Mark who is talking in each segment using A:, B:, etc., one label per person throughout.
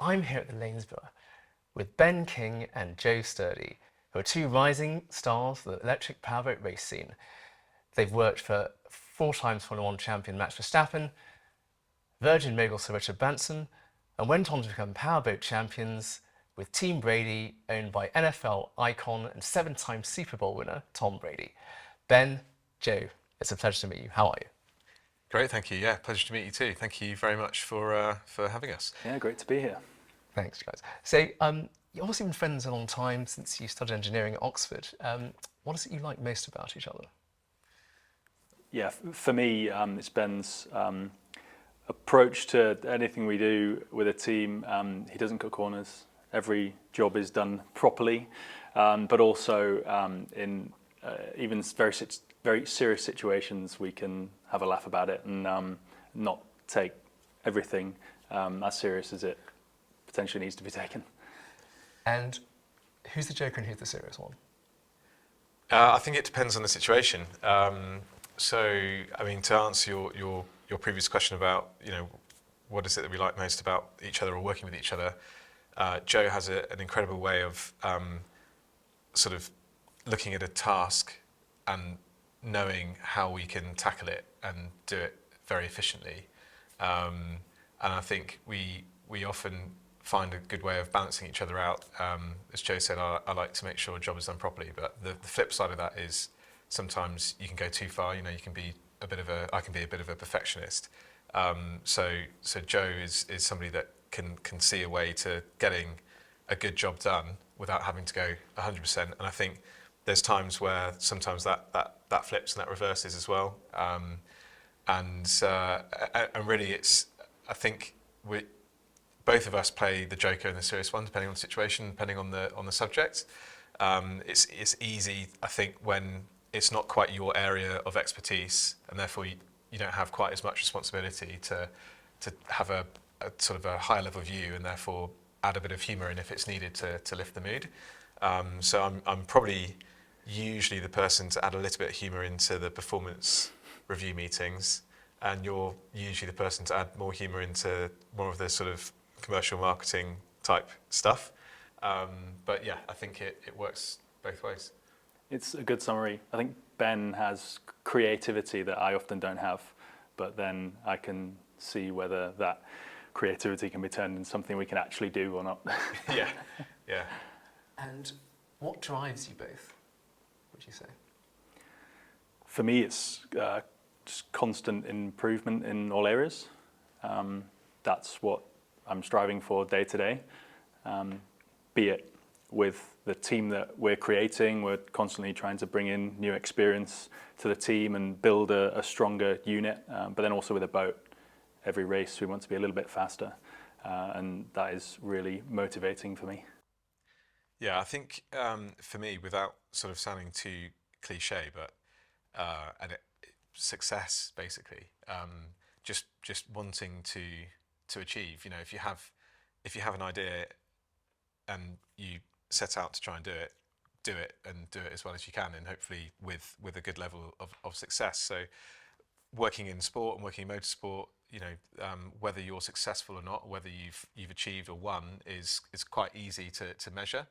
A: I'm here at the Lanesborough with Ben King and Joe Sturdy, who are two rising stars of the electric powerboat race scene. They've worked for four times Formula 1 champion Max Verstappen, Virgin Mogul Sir Richard Branson, and went on to become powerboat champions with Team Brady, owned by NFL icon and seven-time Super Bowl winner Tom Brady. Ben, Joe, it's a pleasure to meet you. How are you?
B: Great, thank you. Yeah, pleasure to meet you too. Thank you very much for having us.
C: Yeah, great to be here.
A: Thanks, guys. So, you've obviously been friends a long time since you studied engineering at Oxford. What is it you like most about each other?
C: Yeah, for me, it's Ben's approach to anything we do with a team. He doesn't cut corners. Every job is done properly, but also in even very serious situations, we can have a laugh about it and not take everything as serious as it potentially needs to be taken.
A: And who's the joker and who's the serious one?
B: I think it depends on the situation. So, I mean, to answer your previous question about, what is it that we like most about each other or working with each other, Joe has an incredible way of sort of looking at a task and knowing how we can tackle it and do it very efficiently. And I think we often find a good way of balancing each other out. As Joe said, I like to make sure a job is done properly, but the flip side of that is sometimes you can go too far. I can be a bit of a perfectionist. So Joe is somebody that can see a way to getting a good job done without having to go 100%. And I think there's times where sometimes that flips and that reverses as well. And really, I think both of us play the joker and the serious one, depending on the situation, depending on the subject. It's easy, I think, when it's not quite your area of expertise, and therefore you don't have quite as much responsibility to have a sort of a higher level view, and therefore add a bit of humour in if it's needed to lift the mood. So I'm probably usually the person to add a little bit of humour into the performance review meetings, and you're usually the person to add more humour into more of the sort of commercial marketing type stuff. But yeah, I think it works both ways.
C: It's a good summary. I think Ben has creativity that I often don't have, but then I can see whether that creativity can be turned into something we can actually do or not.
B: Yeah.
A: And what drives you both, would you say?
C: For me, it's just constant improvement in all areas. That's what I'm striving for day to day. Be it with the team that we're creating, we're constantly trying to bring in new experience to the team and build a stronger unit, but then also with a boat. Every race we want to be a little bit faster, and that is really motivating for me.
B: Yeah, I think for me, without sort of sounding too cliche, but success basically, just wanting to achieve. If you have an idea and you set out to try and do it as well as you can, and hopefully with a good level of success. So working in sport and working in motorsport, whether you're successful or not, whether you've achieved or won is quite easy to measure.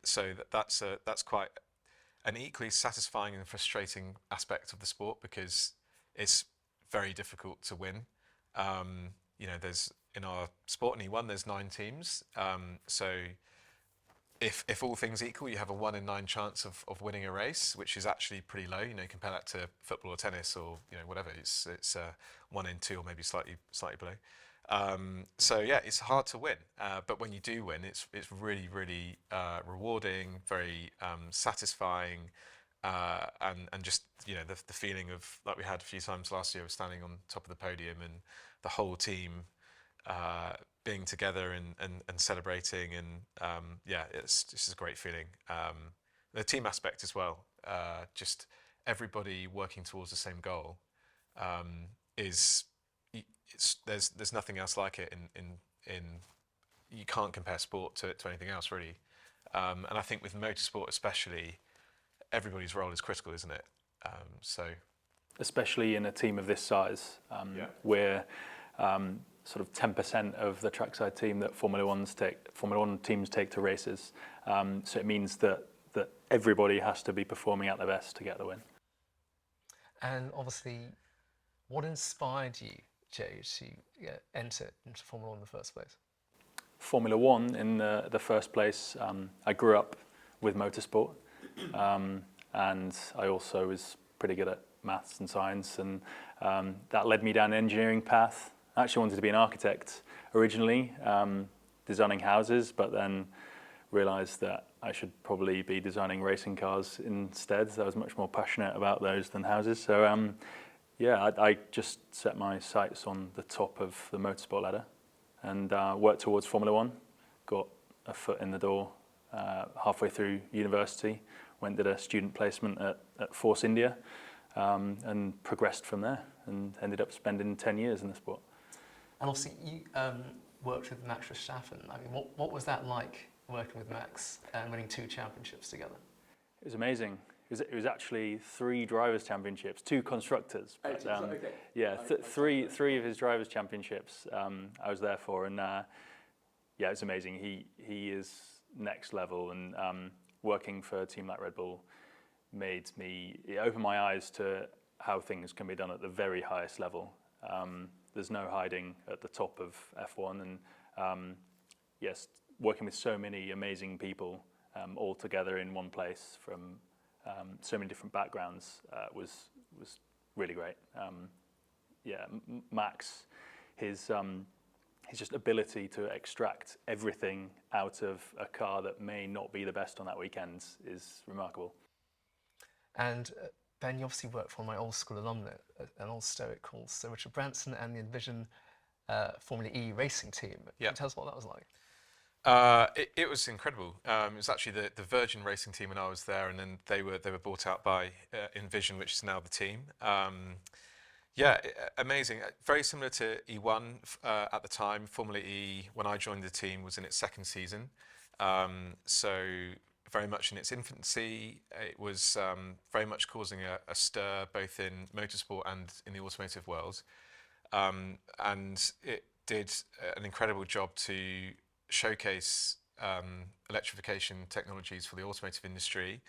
B: So that's quite an equally satisfying and frustrating aspect of the sport, because it's very difficult to win. There's in our sport in E1 there's 9 teams. So if all things equal, you have a 1 in 9 chance of winning a race, which is actually pretty low. Compare that to football or tennis or whatever. It's 1 in 2 or maybe slightly below. So yeah, it's hard to win. But when you do win, it's really really rewarding, very satisfying, and just the feeling of, like we had a few times last year, of standing on top of the podium and the whole team being together and celebrating, and it's just a great feeling. The team aspect as well, just everybody working towards the same goal, there's nothing else like it in you can't compare sport to anything else really. And I think with motorsport especially, everybody's role is critical, isn't it? So
C: especially in a team of this size, where sort of 10% of the trackside team that Formula One teams take to races. So it means that everybody has to be performing at their best to get the win.
A: And obviously, what inspired you, Jay, to enter into Formula One in the first place?
C: Formula One in the first place, I grew up with motorsport, and I also was pretty good at maths and science, and that led me down an engineering path. I actually wanted to be an architect originally, designing houses, but then realised that I should probably be designing racing cars instead. I was much more passionate about those than houses. So I just set my sights on the top of the motorsport ladder and worked towards Formula One. Got a foot in the door halfway through university, did a student placement at Force India, and progressed from there and ended up spending 10 years in the sport.
A: And obviously you worked with Max Verstappen. I mean, what was that like, working with Max and winning 2 championships together?
C: It was amazing. It was actually 3 drivers' championships, 2 constructors. But,
A: okay.
C: Yeah, three of his drivers' championships I was there for, and yeah, it's amazing. He is next level, and working for a team like Red Bull it opened my eyes to how things can be done at the very highest level. There's no hiding at the top of F1, and yes, working with so many amazing people all together in one place from so many different backgrounds was really great. Max, his just ability to extract everything out of a car that may not be the best on that weekend is remarkable.
A: And Ben, you obviously worked for my old school alumni, an old stoic called Sir Richard Branson, and the Envision Formula E racing team. Can you tell us what that was like?
B: It was incredible. It was actually the Virgin racing team when I was there, and then they were bought out by Envision, which is now the team. Amazing. Very similar to E1 at the time. Formula E, when I joined the team, was in its 2nd season. So very much in its infancy. It was very much causing a stir both in motorsport and in the automotive world. And it did an incredible job to showcase electrification technologies for the automotive industry,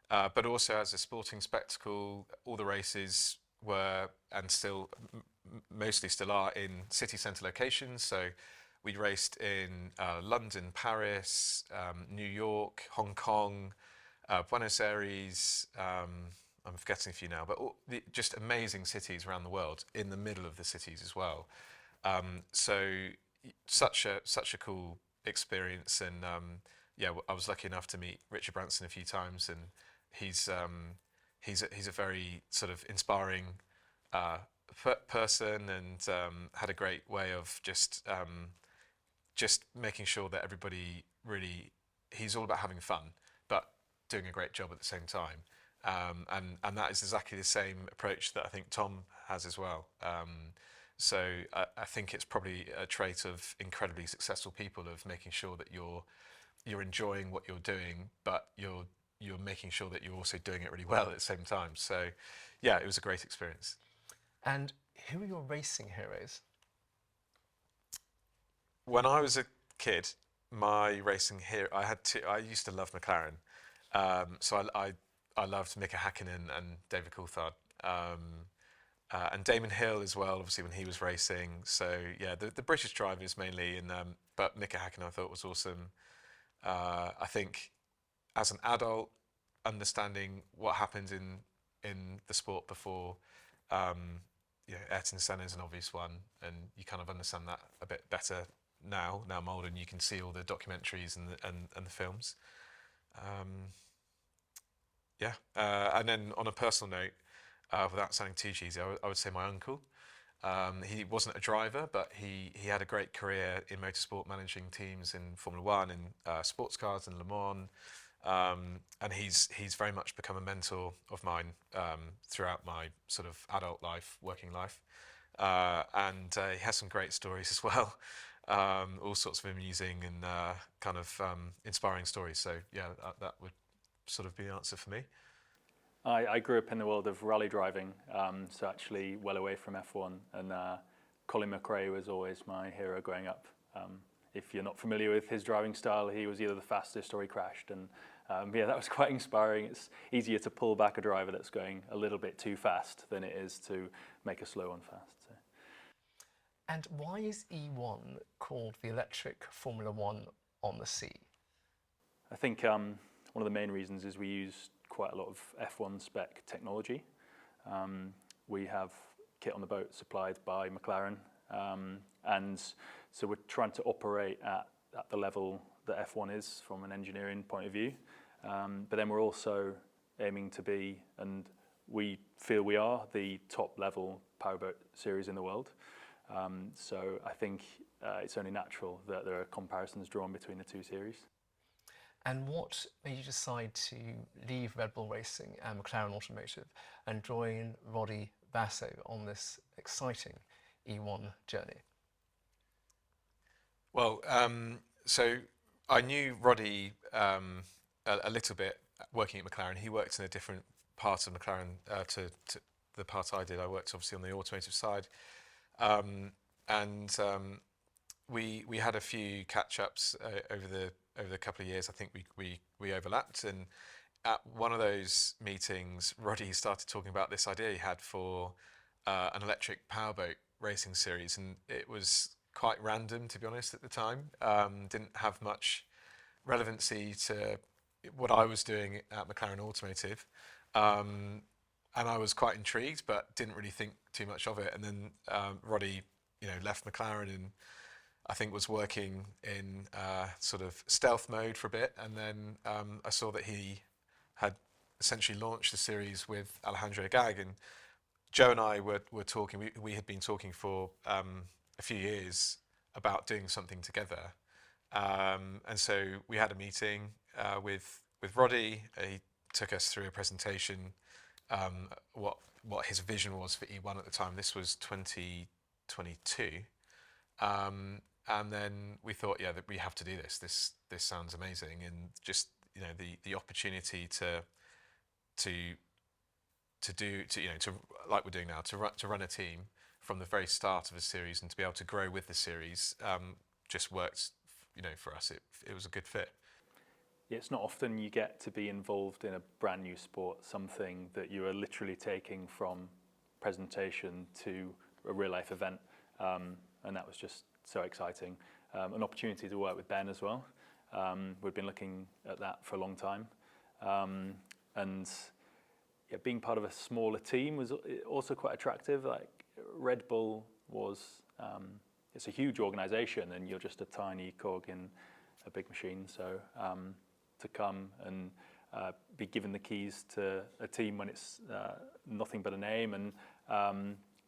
B: but also as a sporting spectacle. All the races were, and still mostly still are, in city centre locations. So we raced in London, Paris, New York, Hong Kong, Buenos Aires. I'm forgetting a few now, but just amazing cities around the world, in the middle of the cities as well. So such a cool experience, and I was lucky enough to meet Richard Branson a few times, and he's a very sort of inspiring person, and had a great way of just making sure that everybody really, he's all about having fun but doing a great job at the same time, and that is exactly the same approach that I think Tom has as well. So I think it's probably a trait of incredibly successful people, of making sure that you're enjoying what you're doing, but you're making sure that you're also doing it really well at the same time. So yeah, it was a great experience.
A: And who are your racing heroes?
B: When I was a kid, my racing hero, I used to love McLaren. So I loved Mika Hakkinen and David Coulthard. And Damon Hill as well, obviously, when he was racing. So yeah, the British drivers mainly, but Mika Hakkinen I thought was awesome. I think as an adult, understanding what happened in the sport before, Ayrton Senna is an obvious one, and you kind of understand that a bit better now I'm older, and you can see all the documentaries and the films. And then on a personal note, without sounding too cheesy, I would say my uncle. He wasn't a driver, but he had a great career in motorsport, managing teams in Formula One and sports cars in Le Mans. And he's very much become a mentor of mine throughout my sort of adult life, working life. And he has some great stories as well. All sorts of amusing and kind of inspiring stories. So yeah, that would sort of be the answer for me.
C: I grew up in the world of rally driving, so actually well away from F1, and Colin McRae was always my hero growing up. If you're not familiar with his driving style, he was either the fastest or he crashed. And yeah, that was quite inspiring. It's easier to pull back a driver that's going a little bit too fast than it is to make a slow one fast. So.
A: And why is E1 called the electric Formula One on the sea?
C: I think one of the main reasons is we use quite a lot of F1 spec technology. We have kit on the boat supplied by McLaren, and so we're trying to operate at the level that F1 is from an engineering point of view. But then we're also aiming to be, and we feel we are, the top level powerboat series in the world. So I think it's only natural that there are comparisons drawn between the two series.
A: And what made you decide to leave Red Bull Racing and McLaren Automotive and join Rodi Basso on this exciting E1 journey?
B: Well, so I knew Rodi a little bit working at McLaren. He worked in a different part of McLaren to the part I did. I worked obviously on the automotive side. We had a few catch-ups over the couple of years. I think we overlapped, and at one of those meetings, Rodi started talking about this idea he had for an electric powerboat racing series, and it was quite random, to be honest, at the time. Didn't have much relevancy to what I was doing at McLaren Automotive. And I was quite intrigued, but didn't really think too much of it. And then Rodi, left McLaren and I think was working in sort of stealth mode for a bit. And then I saw that he had essentially launched the series with Alejandro Agag. And Joe and I were talking. We had been talking for a few years about doing something together. And so we had a meeting with Rodi. He took us through a presentation. What his vision was for E1 at the time. This was 2022, and then we thought, that we have to do this. This sounds amazing, and just the opportunity to like we're doing now, to run a team from the very start of a series and to be able to grow with the series just worked. For us, it was a good fit.
C: Yeah, it's not often you get to be involved in a brand new sport, something that you are literally taking from presentation to a real life event. And that was just so exciting. An opportunity to work with Ben as well. We've been looking at that for a long time. And being part of a smaller team was also quite attractive. Like Red Bull was, it's a huge organization and you're just a tiny cog in a big machine. So to come and be given the keys to a team when it's nothing but a name and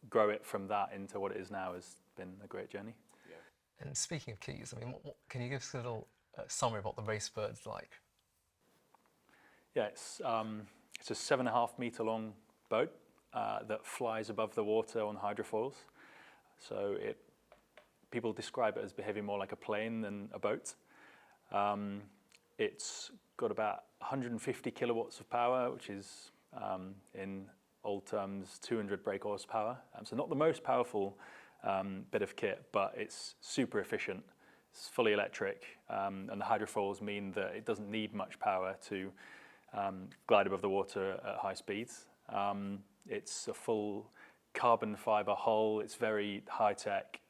C: grow it from that into what it is now has been a great journey.
A: Yeah. And speaking of keys, what can you give us a little summary of what the RaceBird's like? Yeah,
C: it's a 7.5 meter long boat that flies above the water on hydrofoils. So people describe it as behaving more like a plane than a boat. It's got about 150 kilowatts of power, which is, in old terms, 200 brake horsepower. So not the most powerful bit of kit, but it's super efficient. It's fully electric, and the hydrofoils mean that it doesn't need much power to glide above the water at high speeds. It's a full carbon fiber hull. It's very high tech,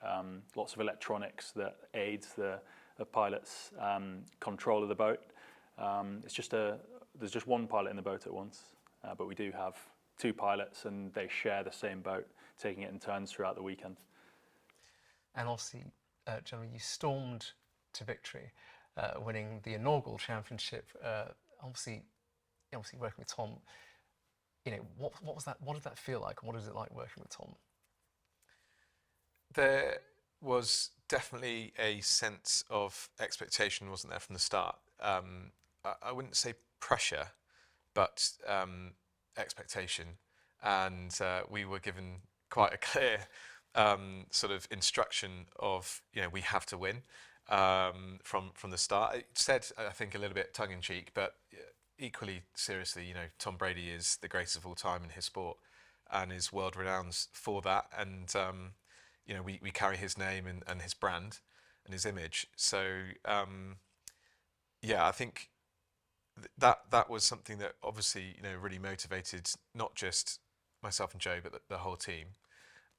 C: lots of electronics that aids the pilot's control of the boat. There's just one pilot in the boat at once, but we do have two pilots and they share the same boat, taking it in turns throughout the weekend.
A: And obviously, Jeremy, you stormed to victory, winning the inaugural championship. Obviously working with Tom. What was that? What did that feel like? What is it like working with Tom?
B: There was definitely a sense of expectation, wasn't there, from the start? I wouldn't say pressure, but expectation. And we were given quite a clear sort of instruction of, we have to win from the start. It said, I think, a little bit tongue-in-cheek, but equally seriously, Tom Brady is the greatest of all time in his sport and is world renowned for that. And we carry his name and his brand and his image. So I think that was something that obviously really motivated not just myself and Joe, but the whole team.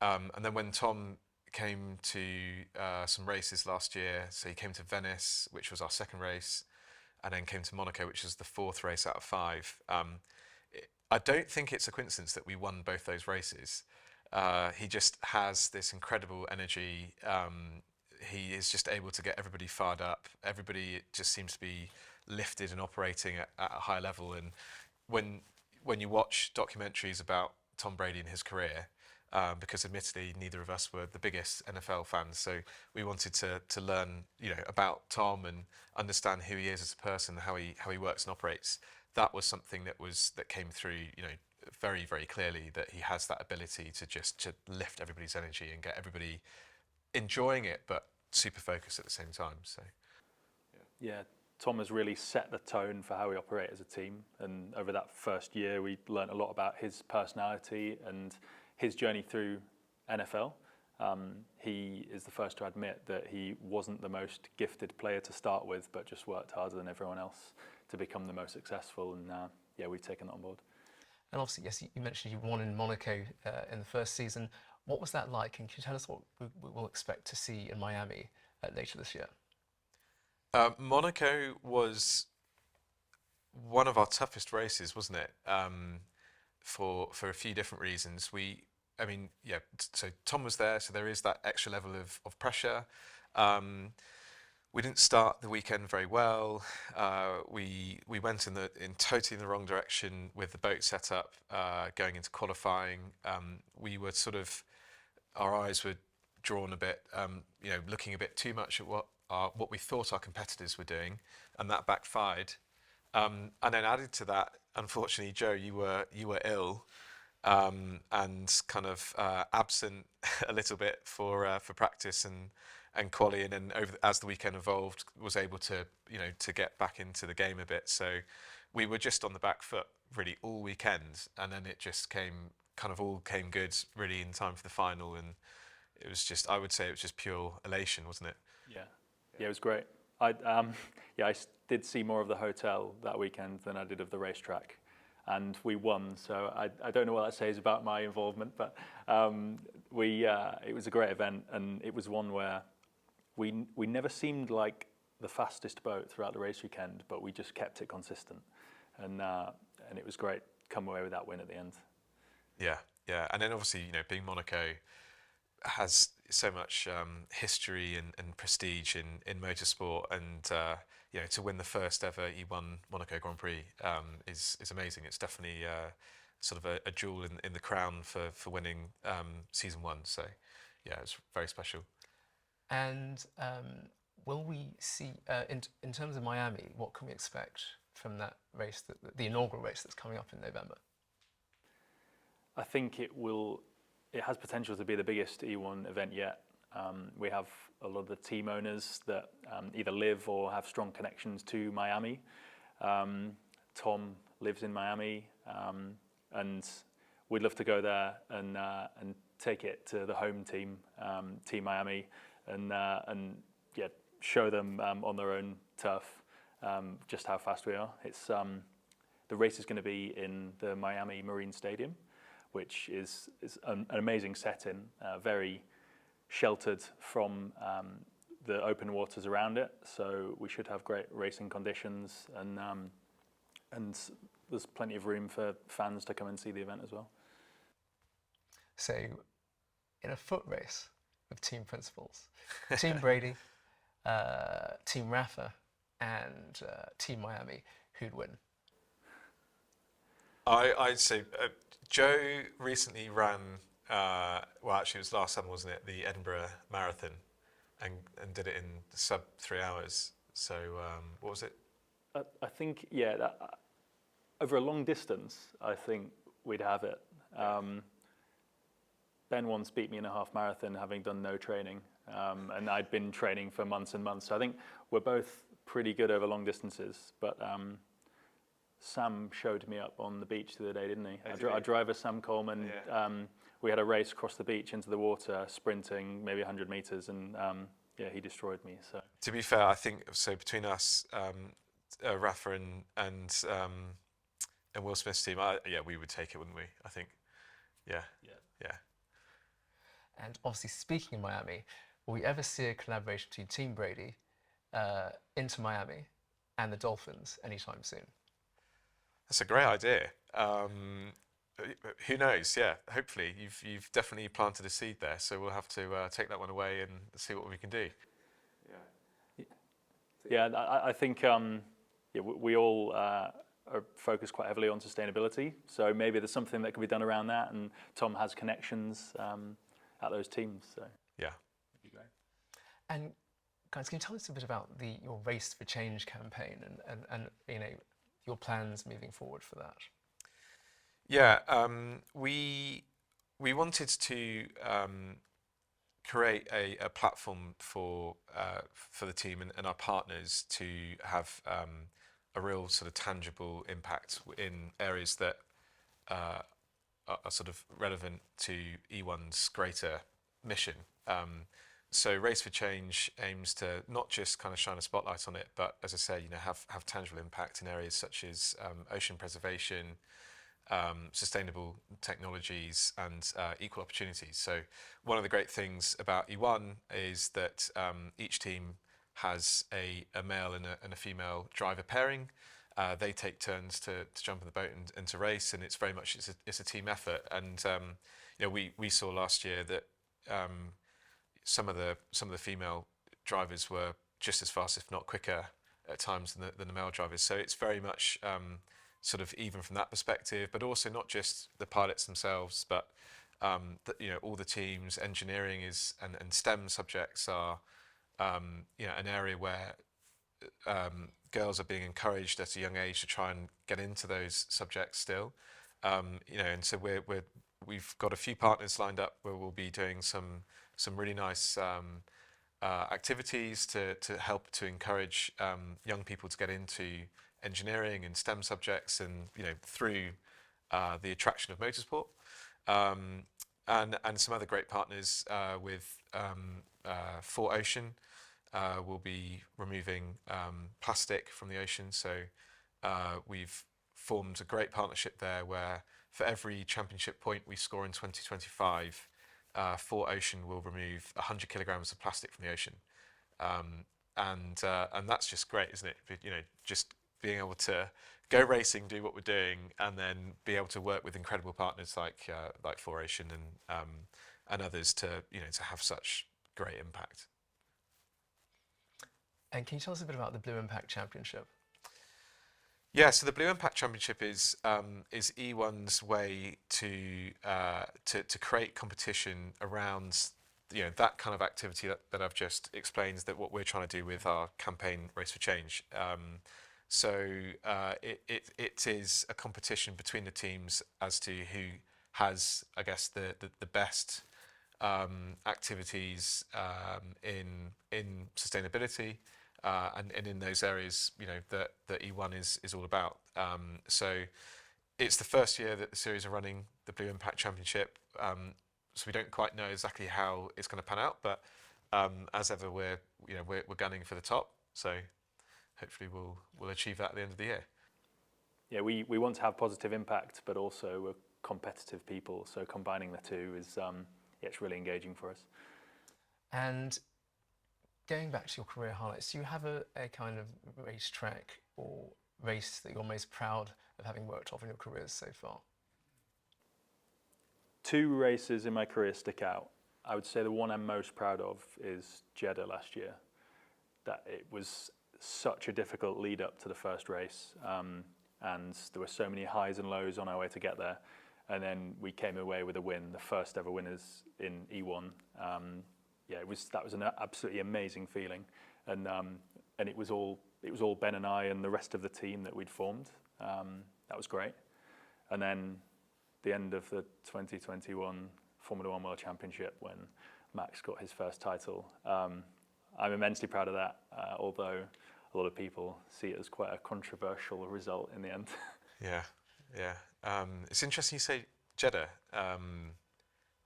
B: And then when Tom came to some races last year, so he came to Venice, which was our second race, and then came to Monaco, which was the fourth race out of 5. I don't think it's a coincidence that we won both those races. He just has this incredible energy. He is just able to get everybody fired up. Everybody just seems to be lifted and operating at a high level. And when you watch documentaries about Tom Brady and his career, because admittedly neither of us were the biggest NFL fans, so we wanted to learn about Tom and understand who he is as a person, how he works and operates. That was something that came through very, very clearly, that he has that ability to lift everybody's energy and get everybody enjoying it, but super focused at the same time. So,
C: yeah, Tom has really set the tone for how we operate as a team. And over that first year, we learnt a lot about his personality and his journey through NFL. He is the first to admit that he wasn't the most gifted player to start with, but just worked harder than everyone else to become the most successful. And we've taken that on board.
A: And obviously, yes, you mentioned you won in Monaco in the first season. What was that like? And can you tell us what we will expect to see in Miami later this year?
B: Monaco was one of our toughest races, wasn't it? For a few different reasons. So Tom was there, so there is that extra level of pressure. We didn't start the weekend very well. We went in totally in the wrong direction with the boat setup going into qualifying. We were our eyes were drawn a bit, looking a bit too much at what we thought our competitors were doing, and that backfired. And then added to that, unfortunately, Joe, you were ill. And kind of absent a little bit for practice and quali, and then as the weekend evolved, was able to to get back into the game a bit. So we were just on the back foot really all weekend, and then it just all came good really in time for the final, and it was just, I would say it was just pure elation, wasn't it?
C: Yeah, it was great. I did see more of the hotel that weekend than I did of the racetrack. And we won, so I don't know what that says about my involvement, but it was a great event, and it was one where we never seemed like the fastest boat throughout the race weekend, but we just kept it consistent, and it was great. Come away with that win at the end. Yeah,
B: and then obviously being Monaco has so much history and prestige in motorsport, and to win the first ever E1 Monaco Grand Prix is amazing. It's definitely sort of a jewel in the crown for winning season 1. So it's very special.
A: And will we see in terms of Miami, what can we expect from that race, the inaugural race that's coming up in November?
C: I think it has potential to be the biggest E1 event yet. We have a lot of the team owners that either live or have strong connections to Miami. Tom lives in Miami, and we'd love to go there and take it to the home team, Team Miami, and show them on their own turf just how fast we are. It's the race is going to be in the Miami Marine Stadium, which is an amazing setting, very sheltered from the open waters around it. So we should have great racing conditions, and there's plenty of room for fans to come and see the event as well.
A: So, in a foot race with team principals, Team Brady, Team Rafa, and Team Miami, who'd win?
B: I'd say Joe recently ran, actually it was last summer, wasn't it, the Edinburgh Marathon, and did it in sub 3 hours. So what was it?
C: I think, over a long distance, I think we'd have it. Ben once beat me in a half marathon having done no training, and I'd been training for months and months. So I think we're both pretty good over long distances, but Sam showed me up on the beach the other day, didn't he? Our driver, Sam Coleman, we had a race across the beach into the water, sprinting maybe 100 meters, and yeah, he destroyed me. So
B: To be fair, I think so between us, Rafa and Will Smith's team, yeah, we would take it, wouldn't we? I think, yeah.
A: And obviously, speaking of Miami, will we ever see a collaboration between Team Brady into Miami and the Dolphins anytime soon?
B: That's a great idea. Who knows? Yeah, hopefully you've definitely planted a seed there. So we'll have to take that one away and see what we can do.
C: yeah, I think we all are focused quite heavily on sustainability. So maybe there's something that can be done around that, and Tom has connections at those teams. So
B: Yeah.
C: that'd be great.
A: And guys, can you tell us a bit about your Race for Change campaign and your plans moving forward for that?
B: Yeah, we wanted to create a platform for the team and our partners to have a real sort of tangible impact in areas that are sort of relevant to E1's greater mission. So Race for Change aims to not just kind of shine a spotlight on it, but as I say, have tangible impact in areas such as ocean preservation, sustainable technologies, and equal opportunities. So one of the great things about E1 is that each team has a male and a female driver pairing. They take turns to jump in the boat and to race, and it's very much it's a team effort. And we saw last year that some of the female drivers were just as fast, if not quicker, at times than the male drivers. So it's very much sort of even from that perspective, but also not just the pilots themselves, but all the teams. Engineering and STEM subjects are an area where girls are being encouraged at a young age to try and get into those subjects still. And so we've got a few partners lined up where we'll be doing some really nice activities to help to encourage young people to get into engineering and STEM subjects, and through the attraction of motorsport, and some other great partners with For Ocean. We'll be removing plastic from the ocean, so we've formed a great partnership there where for every championship point we score in 2025, For Ocean will remove 100 kilograms of plastic from the ocean, and that's just great, isn't it? Just being able to go racing, do what we're doing, and then be able to work with incredible partners like For Ocean and others to have such great impact.
A: And can you tell us a bit about the Blue Impact Championship?
B: Yeah, so the Blue Impact Championship is E1's way to create competition around that kind of activity that I've just explained, that what we're trying to do with our campaign Race for Change. So it is a competition between the teams as to who has, I guess, the best activities in sustainability. And in those areas, that E1 is all about. So it's the first year that the series are running the Blue Impact Championship. So we don't quite know exactly how it's going to pan out, but as ever, we're gunning for the top. So hopefully we'll achieve that at the end of the year.
C: Yeah, we want to have positive impact, but also we're competitive people. So combining the two is it's really engaging for us.
A: And going back to your career highlights, do you have a kind of racetrack or race that you're most proud of having worked off in your careers so far?
C: Two races in my career stick out. I would say the one I'm most proud of is Jeddah last year. That it was such a difficult lead up to the first race, and there were so many highs and lows on our way to get there. And then we came away with a win, the first ever winners in E1. That was an absolutely amazing feeling, and it was all Ben and I and the rest of the team that we'd formed. That was great. And then the end of the 2021 Formula One World Championship, when Max got his first title, I'm immensely proud of that. Although a lot of people see it as quite a controversial result in the end.
B: Yeah. It's interesting you say Jeddah.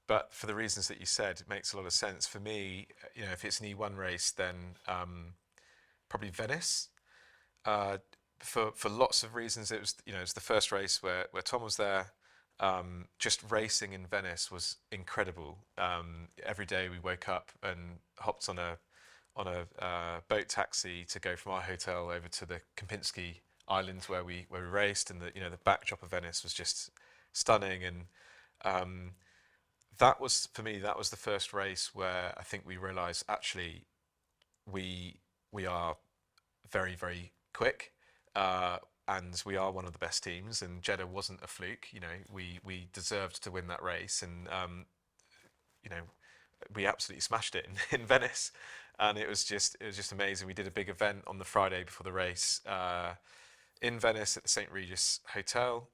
B: but for the reasons that you said, it makes a lot of sense. For me, if it's an E1 race, then probably Venice. For lots of reasons, it was it's the first race where Tom was there. Just racing in Venice was incredible. Every day we woke up and hopped on a boat taxi to go from our hotel over to the Kempinski Islands where we raced, and the backdrop of Venice was just stunning. And that was, for me, that was the first race where I think we realised actually we are very, very quick. And we are one of the best teams, and Jeddah wasn't a fluke. We deserved to win that race, and we absolutely smashed it in Venice, and it was just amazing. We did a big event on the Friday before the race in Venice at the St. Regis Hotel,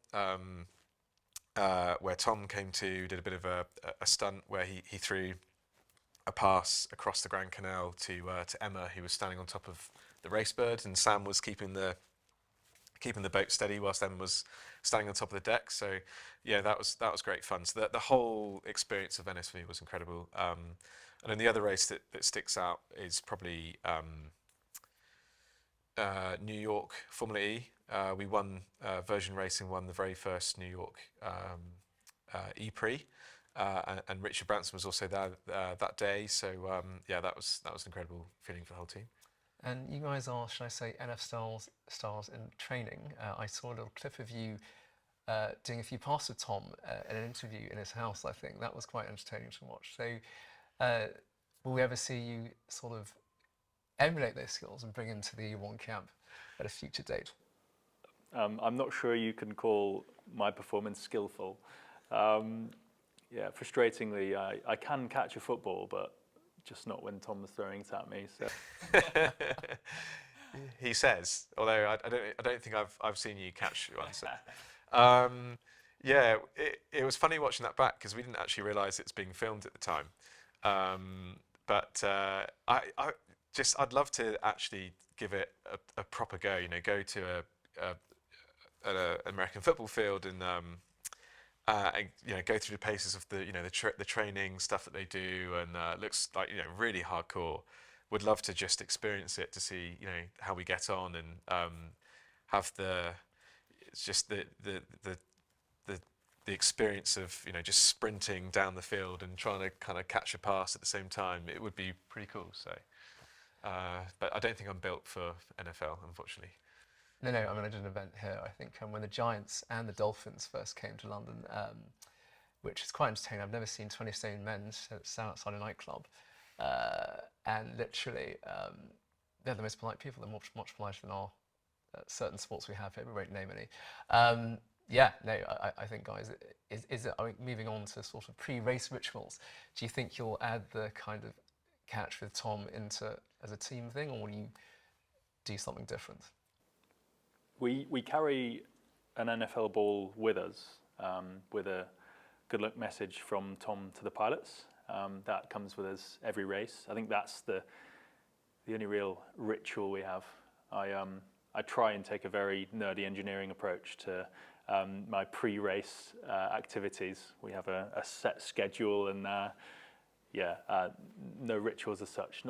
B: where Tom came to, did a bit of a stunt where he threw a pass across the Grand Canal to Emma, who was standing on top of the RaceBird, and Sam was keeping the boat steady whilst Emma was standing on top of the deck. So yeah, that was great fun. So the whole experience of Venice for me was incredible. And then the other race that sticks out is probably New York Formula E. We won, Version Racing won the very first New York E-Prix, and Richard Branson was also there that day. So yeah, that was an incredible feeling for the whole team.
A: And you guys are, should I say, NF stars in training. I saw a little clip of you doing a few passes with Tom in an interview in his house, I think. That was quite entertaining to watch. So will we ever see you sort of emulate those skills and bring into the E1 camp at a future date?
C: I'm not sure you can call my performance skillful. Yeah, frustratingly, I can catch a football, but just not when Tom's throwing it at me. So
B: he says, although I don't think I've seen you catch one. So. Yeah, it was funny watching that back because we didn't actually realise it's being filmed at the time. But I'd love to actually give it a proper go. Go to an American football field and go through the paces of the training stuff that they do, and it looks like really hardcore. Would love to just experience it to see how we get on, and have the experience of just sprinting down the field and trying to kind of catch a pass at the same time. It would be pretty cool. So, but I don't think I'm built for NFL, unfortunately.
A: No, I mean, I did an event here, I think, when the Giants and the Dolphins first came to London, which is quite entertaining. I've never seen 20 stone men stand outside a nightclub. And literally, they're the most polite people. They're much politer than our certain sports we have here. We won't name any. Yeah, no, I think, guys, moving on to sort of pre-race rituals, do you think you'll add the kind of catch with Tom into as a team thing, or will you do something different?
C: We carry an NFL ball with us, with a good luck message from Tom to the pilots. That comes with us every race. I think that's the only real ritual we have. I try and take a very nerdy engineering approach to my pre-race activities. We have a set schedule, and no rituals as such.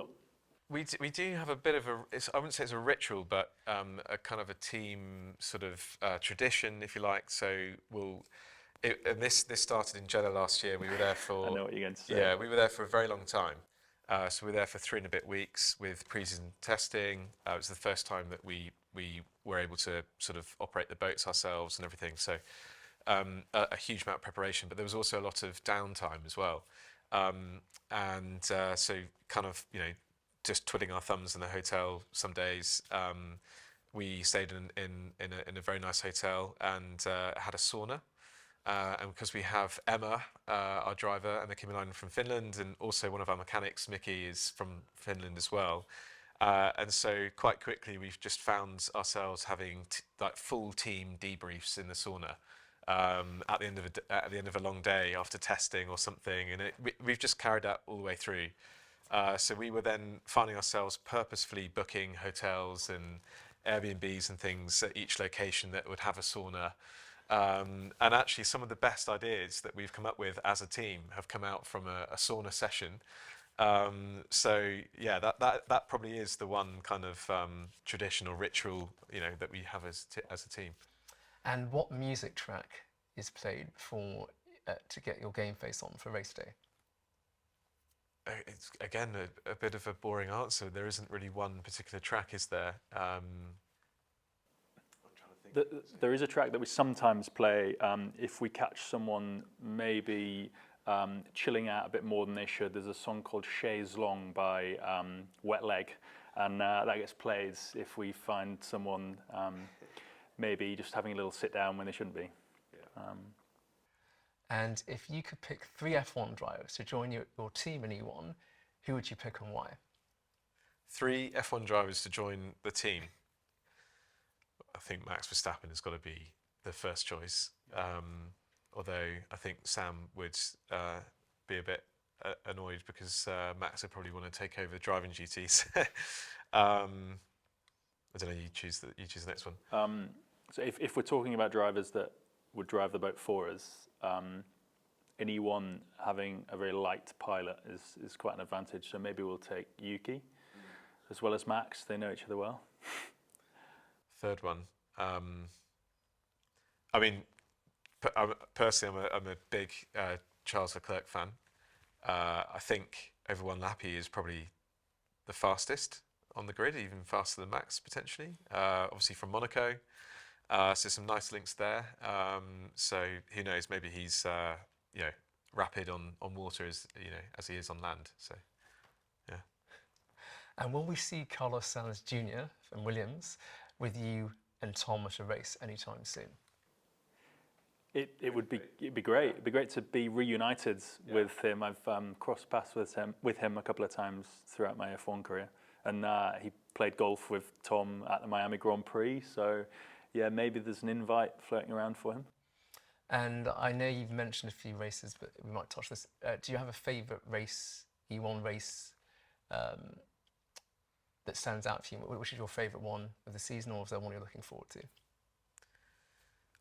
B: We do have a bit of I wouldn't say it's a ritual, but a kind of a team sort of tradition, if you like. So and this started in Jeddah last year. We were there for.
C: I know what you're going to say.
B: Yeah, we were there for a very long time. So we were there for 3 and a bit weeks with pre-season testing. It was the first time that we were able to sort of operate the boats ourselves and everything. So a huge amount of preparation, but there was also a lot of downtime as well. So kind of just twiddling our thumbs in the hotel some days. We stayed in a very nice hotel and had a sauna. And because we have Emma, our driver, Emma Kymäläinen from Finland, and also one of our mechanics, Mickey, is from Finland as well. And so quite quickly we've just found ourselves having like full team debriefs in the sauna at the end of a long day after testing or something, and we've just carried that all the way through. So we were then finding ourselves purposefully booking hotels and Airbnbs and things at each location that would have a sauna. And actually, some of the best ideas that we've come up with as a team have come out from a sauna session. So yeah, that probably is the one kind of traditional ritual, that we have as a team.
A: And what music track is played for to get your game face on for race day?
B: It's again a bit of a boring answer. There isn't really one particular track, is there? I'm trying to think.
C: There is a track that we sometimes play if we catch someone maybe chilling out a bit more than they should. There's a song called Chaise Long by Wet Leg, and that gets played if we find someone maybe just having a little sit down when they shouldn't be.
B: Yeah.
A: And if you could pick 3 F1 drivers to join your team in E1, who would you pick and why?
B: 3 F1 drivers to join the team. I think Max Verstappen has got to be the first choice. Although I think Sam would be a bit annoyed because Max would probably want to take over driving duties. I don't know. You choose the next one.
C: So if we're talking about drivers that would drive the boat for us, in E1 having a very light pilot is quite an advantage. So maybe we'll take Yuki as well as Max. They know each other well.
B: Third one. I mean, personally, I'm a big Charles Leclerc fan. I think over one lap he is probably the fastest on the grid, even faster than Max potentially. Obviously from Monaco, so some nice links there. So who knows? Maybe he's rapid on water as he is on land. So yeah.
A: And will we see Carlos Sainz Jr. from Williams with you and Tom at a race anytime soon?
C: It'd be great. It'd be great to be reunited with him. I've crossed paths with him a couple of times throughout my F1 career, and he played golf with Tom at the Miami Grand Prix. So, yeah, maybe there's an invite floating around for him.
A: And I know you've mentioned a few races, but we might touch this. Do you have a favourite race, E1 race, that stands out for you? Which is your favourite one of the season, or is there one you're looking forward to?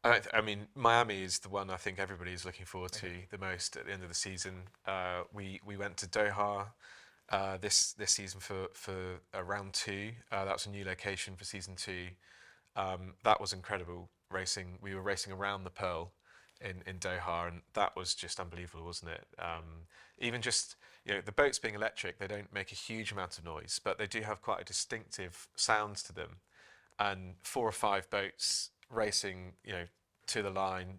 B: I mean, Miami is the one I think everybody is looking forward to the most at the end of the season. We went to Doha this season for round 2. That was a new location for season 2. That was incredible racing. We were racing around the Pearl in Doha, and that was just unbelievable, wasn't it? Even just the boats being electric, they don't make a huge amount of noise, but they do have quite a distinctive sounds to them. And 4 or 5 boats racing, to the line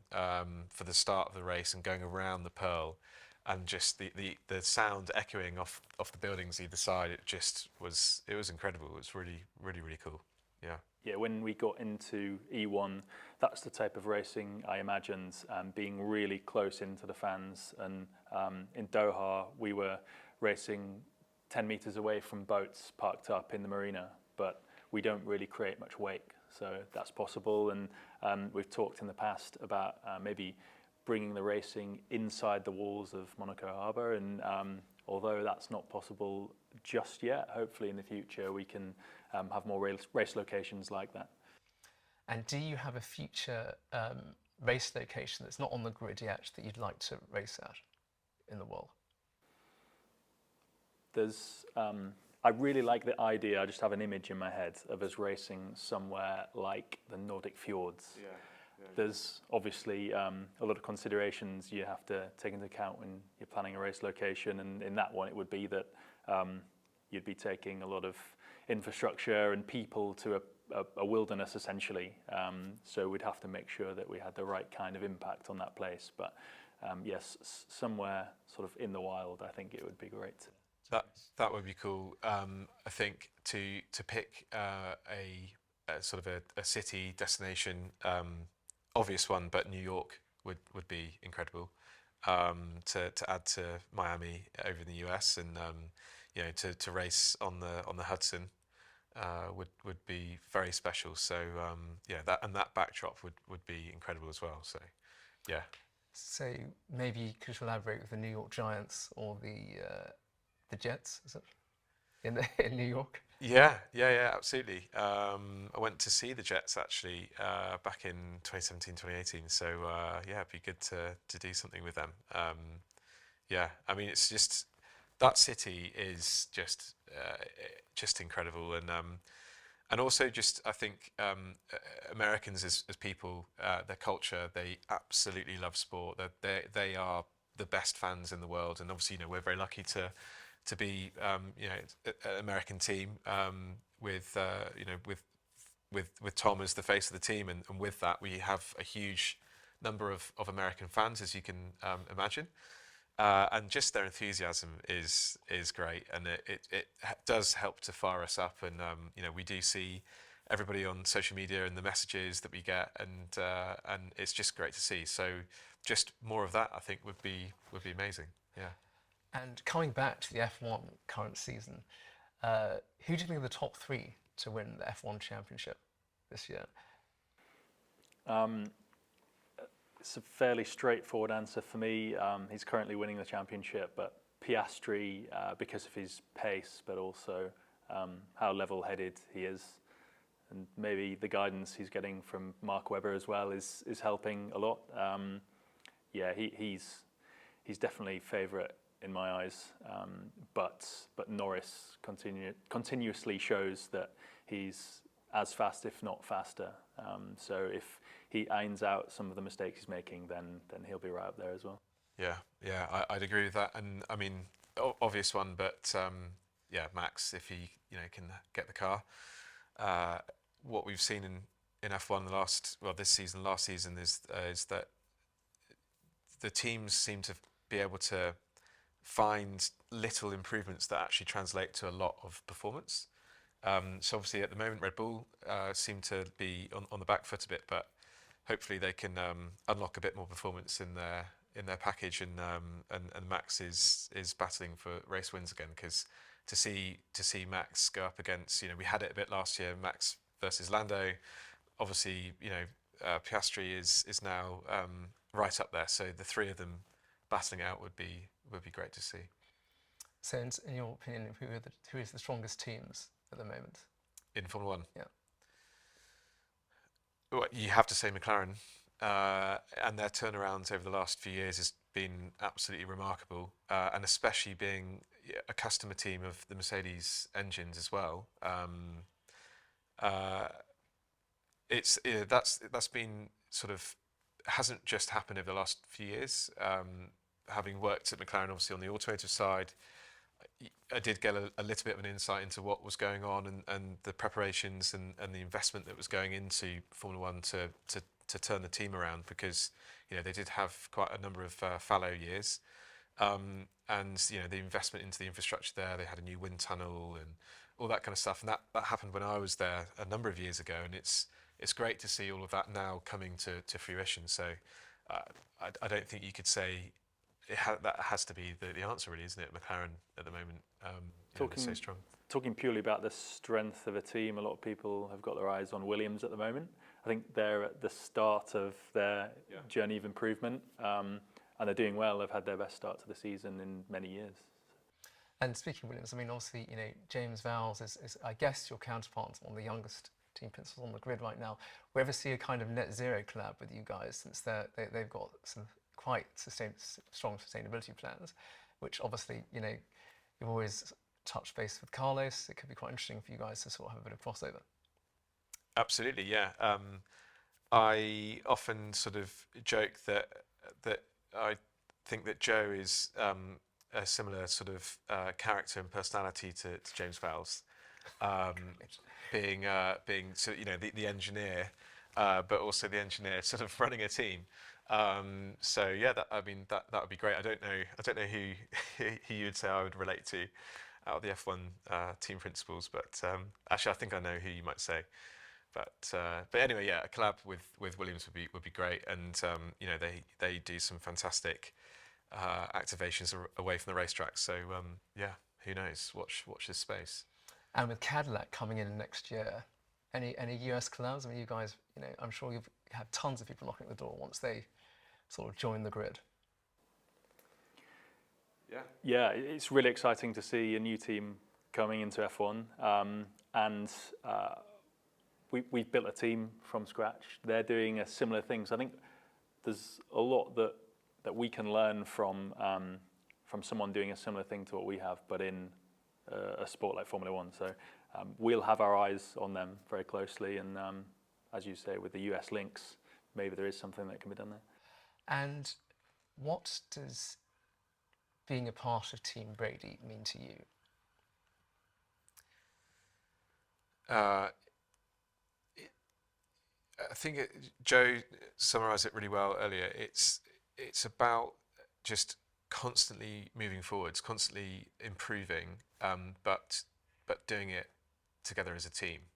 B: for the start of the race and going around the Pearl, and just the sound echoing off the buildings either side. It was incredible. It was really, really, really cool. Yeah.
C: Yeah, when we got into E1, that's the type of racing I imagined, being really close into the fans. And in Doha, we were racing 10 meters away from boats parked up in the marina, but we don't really create much wake. So that's possible, and we've talked in the past about maybe bringing the racing inside the walls of Monaco Harbour, and although that's not possible just yet, hopefully in the future we can have more race locations like that.
A: And do you have a future race location that's not on the grid yet that you'd like to race at in the world?
C: There's I really like the idea. I just have an image in my head of us racing somewhere like the Nordic fjords.
B: Yeah.
C: There's obviously a lot of considerations you have to take into account when you're planning a race location, and in that one it would be that you'd be taking a lot of infrastructure and people to a wilderness essentially. So we'd have to make sure that we had the right kind of impact on that place. But yes, somewhere sort of in the wild, I think it would be great.
B: That would be cool. I think to pick a sort of a city destination, obvious one, but New York would be incredible. To add to Miami over in the US, and to race on the Hudson would be very special. So that backdrop would be incredible as well. So yeah.
A: So maybe you could collaborate with the New York Giants or the Jets, is it? in New York?
B: Yeah, absolutely. I went to see the Jets actually back in 2017, 2018. So yeah, it'd be good to do something with them. Yeah, I mean, it's just that city is just incredible, and also just I think Americans as people, their culture, they absolutely love sport. They are the best fans in the world, and obviously, we're very lucky to be an American team with with Tom as the face of the team, and with that we have a huge number of American fans, as you can imagine. And just their enthusiasm is great, and it does help to fire us up. And we do see everybody on social media and the messages that we get, and it's just great to see. So just more of that, I think, would be amazing. Yeah.
A: And coming back to the F1 current season, who do you think are the top three to win the F1 championship this year?
C: It's a fairly straightforward answer for me. He's currently winning the championship, but Piastri, because of his pace, but also how level-headed he is, and maybe the guidance he's getting from Mark Webber as well is helping a lot. Yeah, he's definitely favourite in my eyes, but Norris continuously shows that he's as fast, if not faster. So if he irons out some of the mistakes he's making, then he'll be right up there as well.
B: Yeah, I'd agree with that. And I mean, obvious one, but yeah, Max, if he can get the car. What we've seen in F1 this season, last season is that the teams seem to be able to find little improvements that actually translate to a lot of performance. So obviously at the moment Red Bull seem to be on the back foot a bit, but hopefully they can unlock a bit more performance in their package, and Max is battling for race wins again, because to see Max go up against, we had it a bit last year, Max versus Lando. Obviously, Piastri is now right up there, so the three of them battling out would be great to see.
A: So in your opinion, who is the strongest teams at the moment
B: in Formula One?
A: Yeah.
B: Well, you have to say McLaren, and their turnarounds over the last few years has been absolutely remarkable, and especially being a customer team of the Mercedes engines as well. That's been sort of, hasn't just happened over the last few years. Having worked at McLaren, obviously on the automotive side, I did get a little bit of an insight into what was going on, and the preparations and the investment that was going into Formula One to turn the team around, because they did have quite a number of fallow years, and the investment into the infrastructure there. They had a new wind tunnel and all that kind of stuff, and that happened when I was there a number of years ago, and it's great to see all of that now coming to fruition. So I don't think you could say that has to be the answer, really, isn't it? McLaren at the moment, so strong.
C: Talking purely about the strength of a team, a lot of people have got their eyes on Williams at the moment. I think they're at the start of their journey of improvement, and they're doing well. They've had their best start to the season in many years.
A: And speaking of Williams, I mean, obviously, James Vowles is I guess, your counterpart, one of the youngest team principals on the grid right now. We ever see a kind of net zero collab with you guys, since they've got some quite strong sustainability plans, which obviously, you've always touched base with Carlos. It could be quite interesting for you guys to sort of have a bit of crossover.
B: Absolutely, yeah. I often sort of joke that I think that Joe is a similar sort of character and personality to James Vowles, being so, the engineer, but also the engineer sort of running a team. So yeah, that would be great. I don't know who you would say I would relate to out of the F1 team principals, but actually I think I know who you might say. But anyway, yeah, a collab with Williams would be great, and they do some fantastic activations away from the racetrack. So yeah, who knows? Watch this space.
A: And with Cadillac coming in next year, any US collabs? I mean, you guys, I'm sure you've had tons of people knocking at the door once they sort of join the grid.
C: Yeah, it's really exciting to see a new team coming into F1, and we've built a team from scratch. They're doing a similar thing. So I think there's a lot that we can learn from someone doing a similar thing to what we have, but in a sport like Formula One. So we'll have our eyes on them very closely, and as you say, with the US links, maybe there is something that can be done there.
A: And what does being a part of Team Brady mean to you?
B: I think Joe summarised it really well earlier. It's about just constantly moving forwards, constantly improving, but doing it together as a team.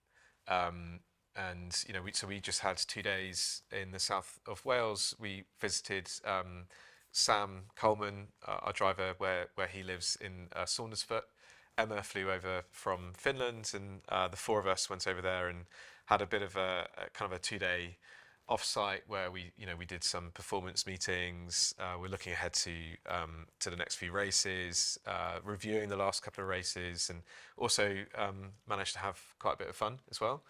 B: And we just had 2 days in the south of Wales. We visited Sam Coleman, our driver, where he lives in Saundersfoot. Emma flew over from Finland, and the four of us went over there and had a bit of a kind of a 2-day off-site where we did some performance meetings. We're looking ahead to the next few races, reviewing the last couple of races, and also managed to have quite a bit of fun as well.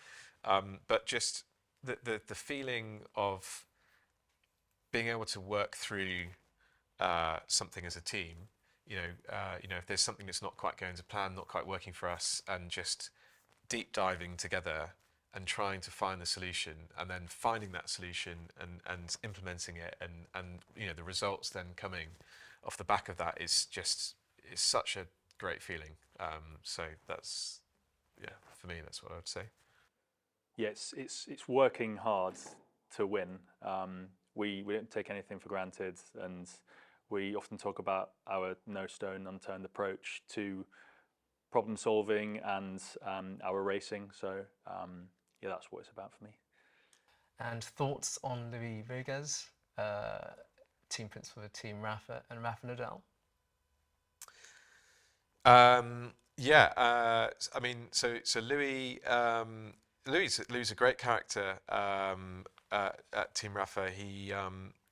B: But just the feeling of being able to work through something as a team. If there's something that's not quite going to plan, not quite working for us, and just deep diving together and trying to find the solution, and then finding that solution and implementing it, and the results then coming off the back of that is such a great feeling. So that's, for me, that's what I would say.
C: Yeah, it's working hard to win. We don't take anything for granted, and we often talk about our no stone unturned approach to problem solving and our racing. So that's what it's about for me.
A: And thoughts on Louis Rogez, team principal of Team Rafa and Rafa Nadal?
B: So Louis a great character at Team Rafa.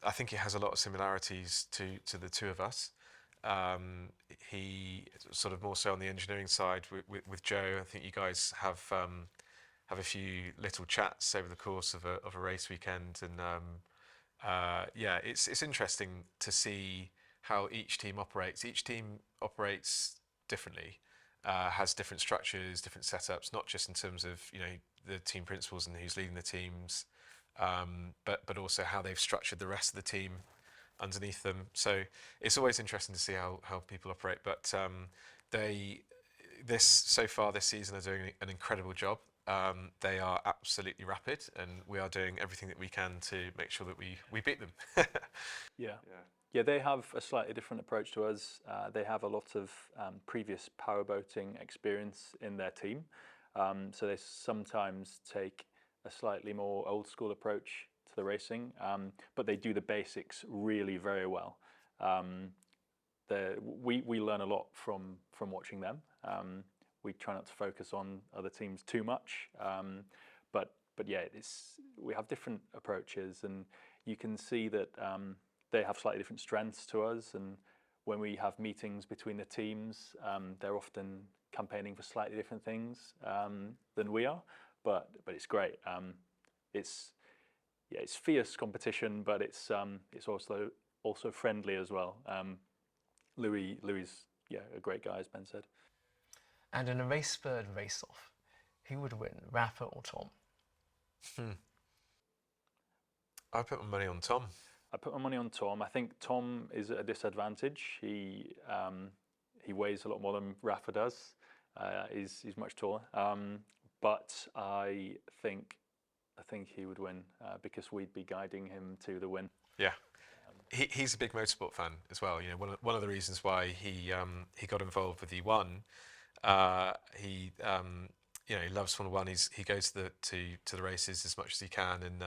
B: I think he has a lot of similarities to the two of us. He sort of more so on the engineering side with Joe. I think you guys have a few little chats over the course of a race weekend, and it's interesting to see how each team operates. Each team operates differently, has different structures, different setups, not just in terms of the team principals and who's leading the teams, but also how they've structured the rest of the team underneath them. So it's always interesting to see how people operate. But so far this season are doing an incredible job. They are absolutely rapid, and we are doing everything that we can to make sure that we beat them.
C: Yeah, they have a slightly different approach to us. They have a lot of previous powerboating experience in their team. So they sometimes take a slightly more old school approach to the racing, but they do the basics really very well. We learn a lot from watching them. We try not to focus on other teams too much, but we have different approaches, and you can see that they have slightly different strengths to us. And when we have meetings between the teams, they're often campaigning for slightly different things than we are, but it's great. It's fierce competition, but it's also friendly as well. Louis is a great guy, as Ben said.
A: And in a RaceBird race-off, who would win, Rafa or Tom?
B: I put my money on Tom.
C: I put my money on Tom. I think Tom is at a disadvantage. He weighs a lot more than Rafa does. He's much taller. But I think he would win because we'd be guiding him to the win.
B: Yeah. He's a big motorsport fan as well. One of the reasons why he got involved with E1. He loves Formula One. He goes to the races as much as he can, and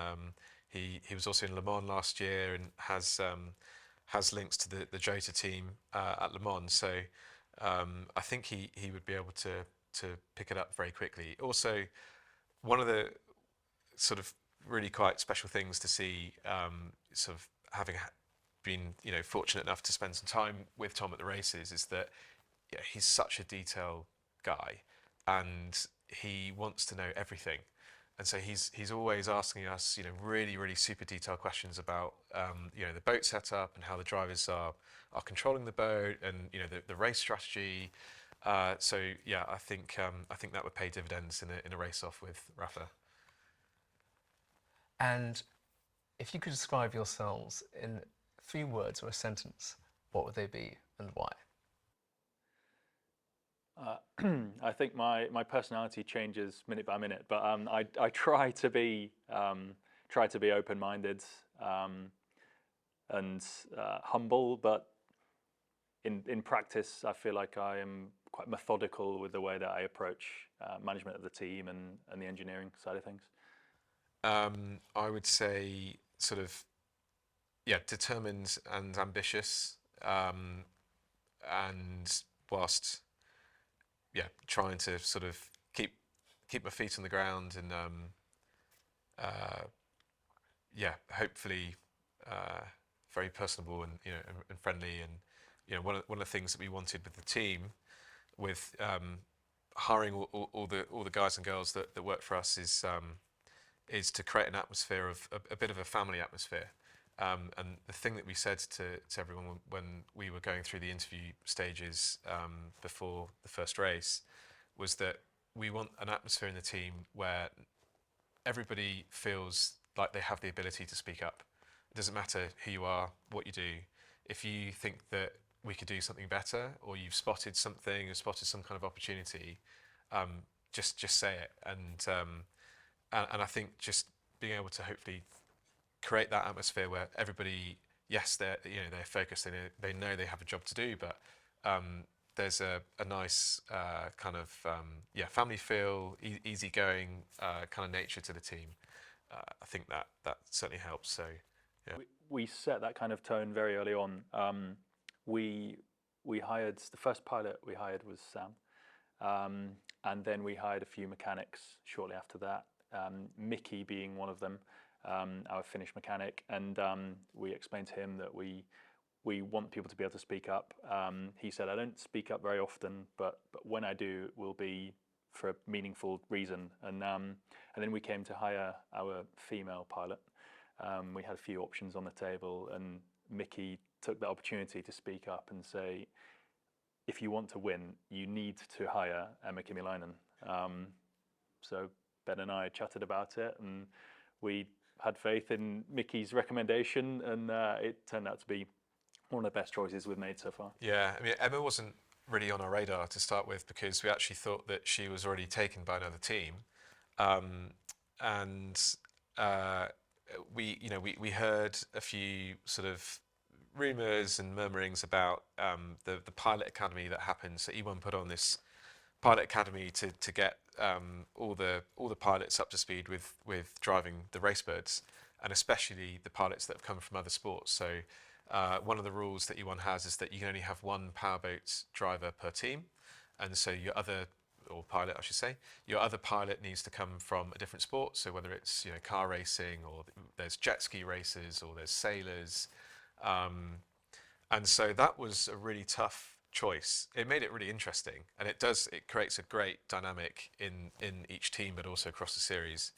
B: he was also in Le Mans last year and has links to the Jota team at Le Mans. So I think he would be able to pick it up very quickly. Also, one of the sort of really quite special things to see, sort of having been fortunate enough to spend some time with Tom at the races, is that he's such a detail guy, and he wants to know everything. And so he's always asking us, really, really super detailed questions about, the boat setup and how the drivers are controlling the boat, and the race strategy. So yeah, I think that would pay dividends in a race off with Rafa.
A: And if you could describe yourselves in 3 words or a sentence, what would they be and why?
C: I think my personality changes minute by minute, but I try to be open-minded and humble, but in practice, I feel like I am quite methodical with the way that I approach management of the team and the engineering side of things.
B: I would say sort of, determined and ambitious, and whilst trying to sort of keep my feet on the ground, and hopefully very personable and and friendly. And one of the things that we wanted with the team, with hiring all the guys and girls that work for us, is to create an atmosphere of a bit of a family atmosphere. And the thing that we said to everyone when we were going through the interview stages before the first race was that we want an atmosphere in the team where everybody feels like they have the ability to speak up. It doesn't matter who you are, what you do. If you think that we could do something better, or you've spotted something or spotted some kind of opportunity, just say it. And I think just being able to hopefully create that atmosphere where everybody, yes, they're focused, they know they have a job to do, but there's a nice kind of family feel, easygoing kind of nature to the team. I think that certainly helps. So yeah,
C: we set that kind of tone very early on. We hired, the first pilot we hired was Sam, and then we hired a few mechanics shortly after that. Mickey being one of them, our Finnish mechanic, and we explained to him that we want people to be able to speak up. He said, I don't speak up very often, but when I do, it will be for a meaningful reason. And then we came to hire our female pilot. We had a few options on the table, and Mickey took the opportunity to speak up and say, if you want to win, you need to hire Emma Kimiläinen. So Ben and I chatted about it, and we had faith in Mickey's recommendation, and it turned out to be one of the best choices we've made so far.
B: Yeah, I mean, Emma wasn't really on our radar to start with, because we actually thought that she was already taken by another team, and we heard a few sort of rumours and murmurings about the pilot academy that happened. So E1 put on this pilot academy to get all the pilots up to speed with driving the RaceBirds, and especially the pilots that have come from other sports. So one of the rules that E1 has is that you can only have one powerboat driver per team, and so your other pilot needs to come from a different sport. So whether it's car racing, or there's jet ski races, or there's sailors, and so that was a really tough choice. It made it really interesting, and it creates a great dynamic in each team, but also across the series.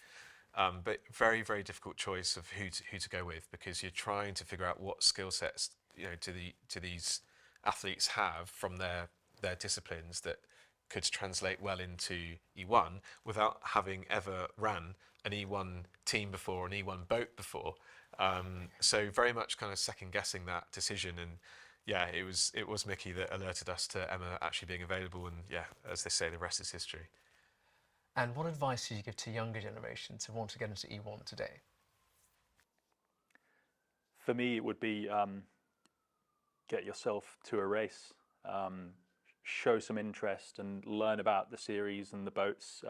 B: But very, very difficult choice of who to go with, because you're trying to figure out what skill sets do these athletes have from their disciplines that could translate well into E1 without having ever ran an E1 team before, an E1 boat before. So very much kind of second guessing that decision. And yeah, it was Mickey that alerted us to Emma actually being available, and yeah, as they say, the rest is history.
A: And what advice do you give to younger generations who want to get into E1 today?
C: For me, it would be get yourself to a race, show some interest, and learn about the series and the boats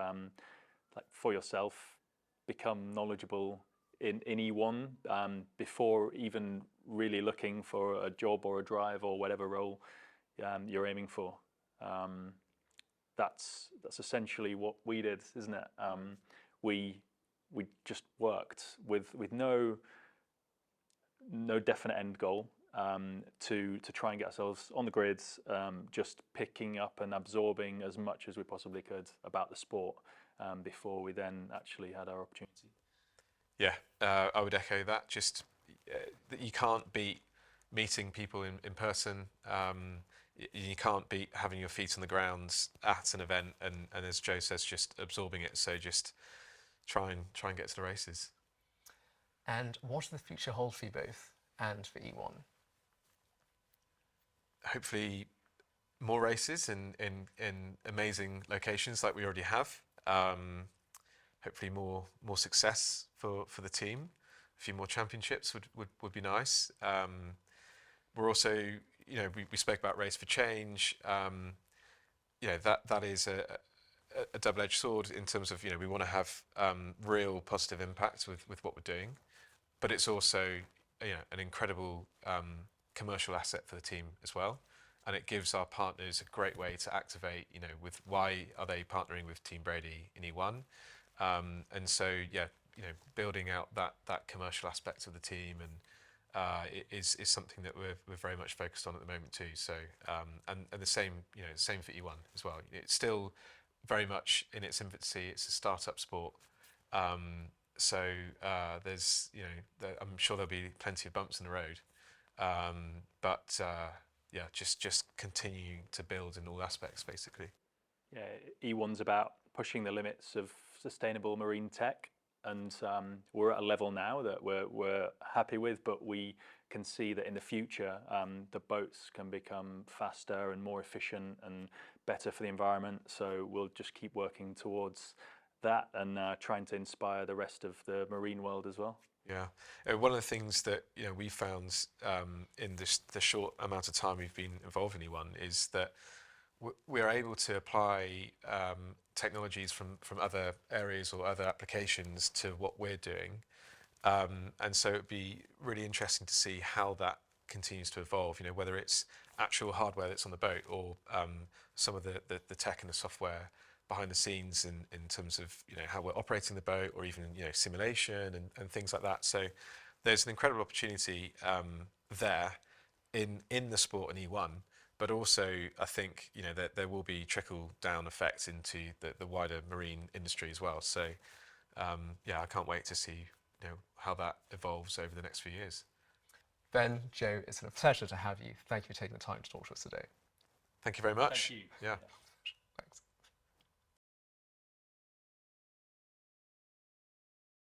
C: for yourself. Become knowledgeable in E1 before even really looking for a job or a drive or whatever role you're aiming for. That's essentially what we did, isn't it? We just worked with no definite end goal. to try and get ourselves on the grids, just picking up and absorbing as much as we possibly could about the sport before we then actually had our opportunity.
B: Yeah, I would echo that. Just that you can't beat meeting people in person. You can't beat having your feet on the ground at an event, and as Joe says, just absorbing it. So just try and get to the races.
A: And what does the future hold for you both and for E1?
B: Hopefully, more races in amazing locations like we already have. Hopefully, more success for the team. A few more championships would be nice. We're also, we spoke about Race for Change. That is a double-edged sword in terms of, we want to have real positive impact with what we're doing, but it's also, an incredible commercial asset for the team as well. And it gives our partners a great way to activate, with why are they partnering with Team Brady in E1. And so, building out that commercial aspect of the team and is something that we're very much focused on at the moment too. So and the same same for E1 as well. It's still very much in its infancy. It's a startup sport. So there's I'm sure there'll be plenty of bumps in the road. But just continuing to build in all aspects basically.
C: Yeah, E1's about pushing the limits of sustainable marine tech. And we're at a level now that we're happy with, but we can see that in the future the boats can become faster and more efficient and better for the environment. So we'll just keep working towards that and trying to inspire the rest of the marine world as well.
B: Yeah, one of the things that we found in the short amount of time we've been involved in E1 is that we're able to apply technologies from other areas or other applications to what we're doing. And so it'd be really interesting to see how that continues to evolve, whether it's actual hardware that's on the boat or some of the tech and the software behind the scenes in terms of how we're operating the boat or even simulation and things like that. So there's an incredible opportunity there in the sport in E1. But also, I think that there will be trickle-down effects into the wider marine industry as well. So, I can't wait to see how that evolves over the next few years.
A: Ben, Joe, it's been a pleasure to have you. Thank you for taking the time to talk to us today.
B: Thank you very much.
C: Thank you.
B: Yeah.